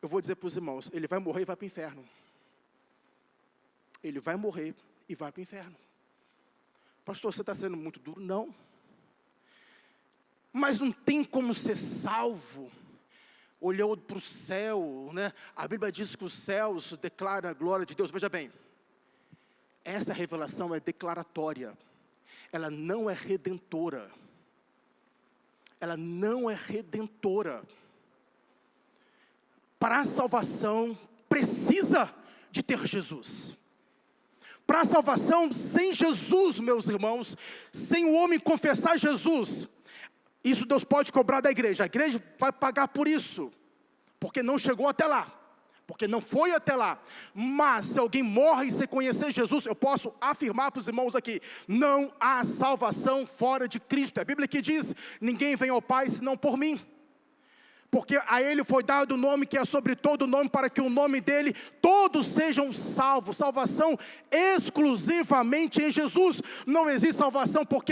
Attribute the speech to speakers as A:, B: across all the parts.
A: eu vou dizer para os irmãos, ele vai morrer e vai para o inferno. Ele vai morrer e vai para o inferno. Pastor, você está sendo muito duro? Não. Mas não tem como ser salvo. Olhou para o céu, né? A Bíblia diz que os céus declaram a glória de Deus. Veja bem, essa revelação é declaratória. Ela não é redentora. Ela não é redentora. Para a salvação, precisa de ter Jesus. Para a salvação, sem Jesus, meus irmãos, sem o homem confessar Jesus, isso Deus pode cobrar da igreja. A igreja vai pagar por isso, porque não chegou até lá, porque não foi até lá. Mas se alguém morre sem conhecer Jesus, eu posso afirmar para os irmãos aqui, não há salvação fora de Cristo. É a Bíblia que diz, ninguém vem ao Pai senão por mim. Porque a ele foi dado o nome que é sobre todo nome, para que o nome dele todos sejam salvos. Salvação exclusivamente em Jesus. Não existe salvação porque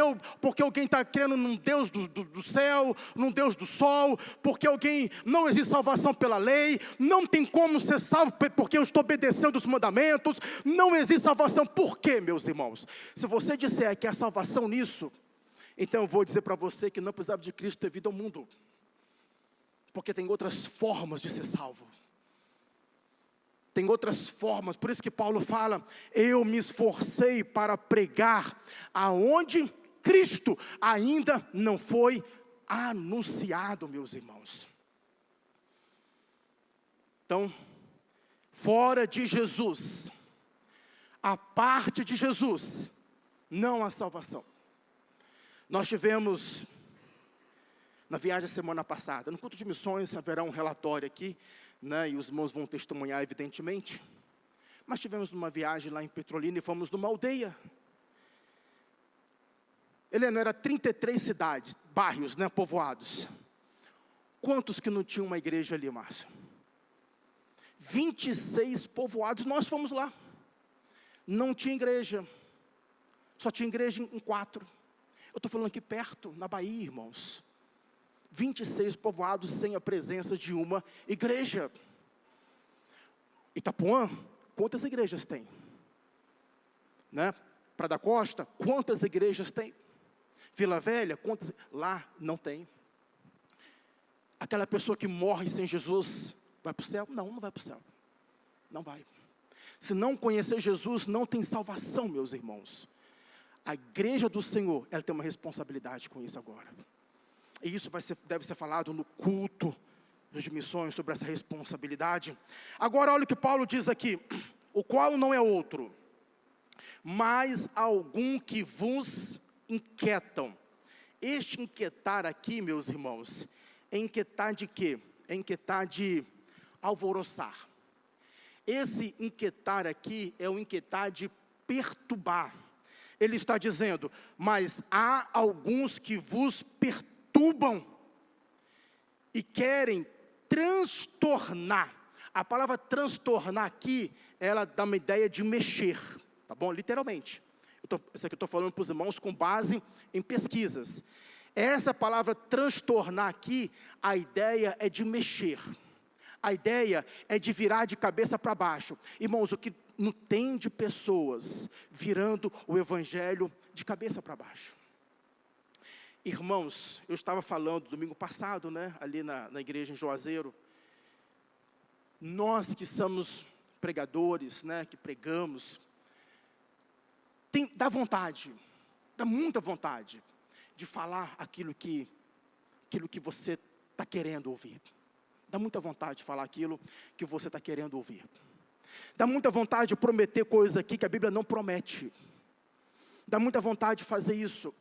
A: alguém está crendo num Deus do céu, num Deus do sol, porque alguém, não existe salvação pela lei, não tem como ser salvo porque eu estou obedecendo os mandamentos, não existe salvação. Por quê, meus irmãos? Se você disser que há salvação nisso, então eu vou dizer para você que não precisava de Cristo ter vindo ao mundo. Porque tem outras formas de ser salvo. Tem outras formas, por isso que Paulo fala, eu me esforcei para pregar aonde Cristo ainda não foi anunciado, meus irmãos. Então, fora de Jesus, a parte de Jesus, não há salvação. Nós tivemos, na viagem semana passada, no culto de missões, haverá um relatório aqui, né, e os irmãos vão testemunhar evidentemente, mas tivemos uma viagem lá em Petrolina e fomos numa aldeia. Helena, era 33 cidades, bairros, né, povoados. Quantos que não tinham uma igreja ali, Márcio? 26 povoados, nós fomos lá. Não tinha igreja, só tinha igreja em 4. Eu estou falando aqui perto, na Bahia, irmãos. 26 povoados sem a presença de uma igreja. Itapuã, quantas igrejas tem? Né? Praia da Costa, quantas igrejas tem? Vila Velha, quantas? Lá não tem. Aquela pessoa que morre sem Jesus, vai para o céu? Não, não vai para o céu. Não vai. Se não conhecer Jesus, não tem salvação, meus irmãos. A igreja do Senhor, ela tem uma responsabilidade com isso agora. E isso deve ser falado no culto de missões, sobre essa responsabilidade. Agora olha o que Paulo diz aqui, o qual não é outro, mas algum que vos inquietam. Este inquietar aqui, meus irmãos, é inquietar de quê? É inquietar de alvoroçar. Esse inquietar aqui é o inquietar de perturbar. Ele está dizendo, mas há alguns que vos perturbam e querem transtornar. A palavra transtornar aqui, ela dá uma ideia de mexer, tá bom? Literalmente. Isso aqui eu estou falando para os irmãos com base em pesquisas. Essa palavra transtornar aqui, a ideia é de mexer. A ideia é de virar de cabeça para baixo. Irmãos, o que não tem de pessoas virando o evangelho de cabeça para baixo. Irmãos, eu estava falando domingo passado, né, ali na igreja em Juazeiro. Nós que somos pregadores, né, que pregamos, dá vontade, dá muita vontade de falar aquilo que você está querendo ouvir. Dá muita vontade de falar aquilo que você está querendo ouvir. Dá muita vontade de prometer coisas aqui que a Bíblia não promete. Dá muita vontade de fazer isso,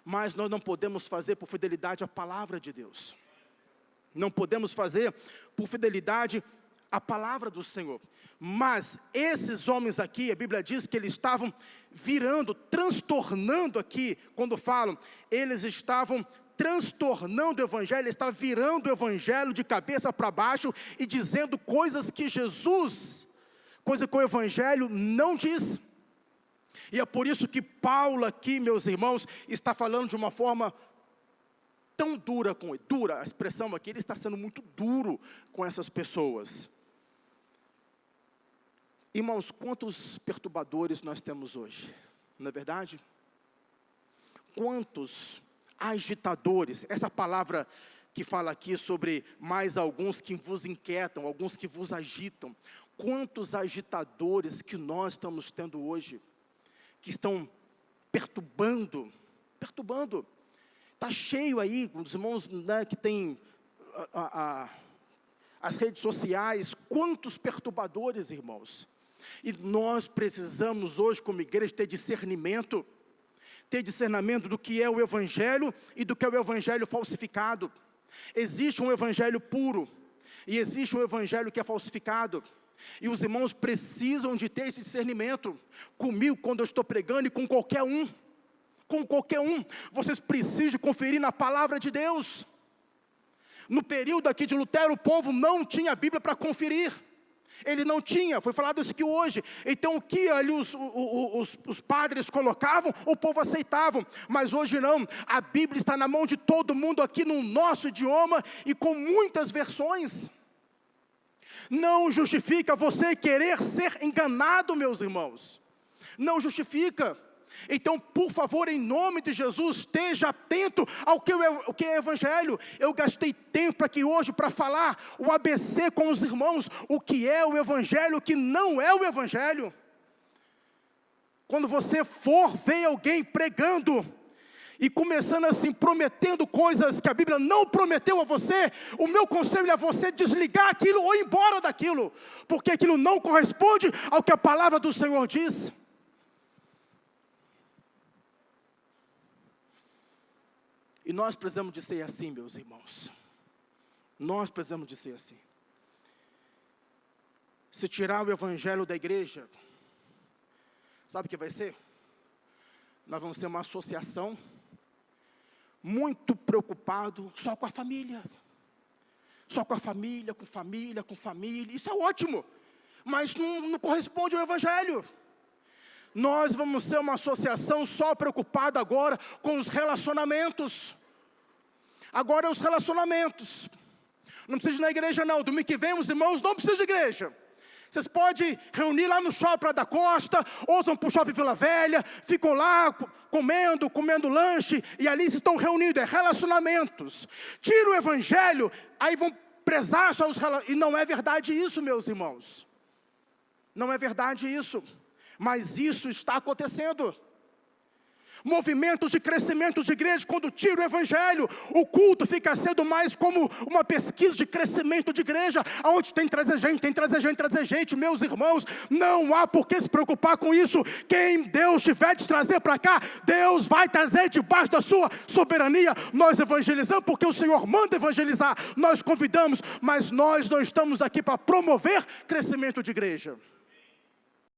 A: mas nós não podemos fazer por fidelidade à palavra de Deus. Não podemos fazer por fidelidade à palavra do Senhor. Mas esses homens aqui, a Bíblia diz que eles estavam virando, transtornando aqui, quando falam, eles estavam transtornando o evangelho, estavam virando o evangelho de cabeça para baixo e dizendo coisas que Jesus, coisa que o evangelho não diz. E é por isso que Paulo aqui, meus irmãos, está falando de uma forma tão dura, dura, a expressão aqui, ele está sendo muito duro com essas pessoas. Irmãos, quantos perturbadores nós temos hoje, não é verdade? Quantos agitadores, essa palavra que fala aqui sobre mais alguns que vos inquietam, alguns que vos agitam. Quantos agitadores que nós estamos tendo hoje, que estão perturbando. Está cheio aí, os irmãos, né, que tem as redes sociais, quantos perturbadores, irmãos. E nós precisamos hoje, como igreja, ter discernimento do que é o Evangelho e do que é o Evangelho falsificado. Existe um Evangelho puro, e existe um Evangelho que é falsificado, e os irmãos precisam de ter esse discernimento, comigo quando eu estou pregando e com qualquer um, vocês precisam conferir na palavra de Deus. No período aqui de Lutero, o povo não tinha Bíblia para conferir, ele não tinha, foi falado isso aqui hoje. Então o que ali os padres colocavam, o povo aceitava. Mas hoje não, a Bíblia está na mão de todo mundo aqui no nosso idioma e com muitas versões. Não justifica você querer ser enganado, meus irmãos. Não justifica. Então, por favor, em nome de Jesus, esteja atento ao que é Evangelho. Eu gastei tempo aqui hoje para falar o ABC com os irmãos, o que é o Evangelho, o que não é o Evangelho. Quando você for ver alguém pregando e começando assim, prometendo coisas que a Bíblia não prometeu a você, o meu conselho é você desligar aquilo ou ir embora daquilo, porque aquilo não corresponde ao que a palavra do Senhor diz. E nós precisamos de ser assim, meus irmãos. Nós precisamos de ser assim. Se tirar o Evangelho da igreja, sabe o que vai ser? Nós vamos ser uma associação muito preocupado só com a família. Só com a família, com família. Isso é ótimo, mas não corresponde ao Evangelho. Nós vamos ser uma associação só preocupada agora com os relacionamentos. Agora é os relacionamentos. Não precisa ir na igreja não. Domingo que vem os irmãos não precisam de igreja. Vocês podem reunir lá no shopping Praia da Costa, ou vão para o shopping Vila Velha, ficam lá comendo lanche, e ali se estão reunidos, é relacionamentos. Tira o Evangelho, aí vão prezar só os relacionamentos. E não é verdade isso, meus irmãos. Não é verdade isso. Mas isso está acontecendo. Movimentos de crescimento de igreja, quando tira o Evangelho, o culto fica sendo mais como uma pesquisa de crescimento de igreja, onde tem que trazer gente, meus irmãos, não há por que se preocupar com isso. Quem Deus tiver de trazer para cá, Deus vai trazer debaixo da sua soberania. Nós evangelizamos porque o Senhor manda evangelizar, nós convidamos, mas nós não estamos aqui para promover crescimento de igreja.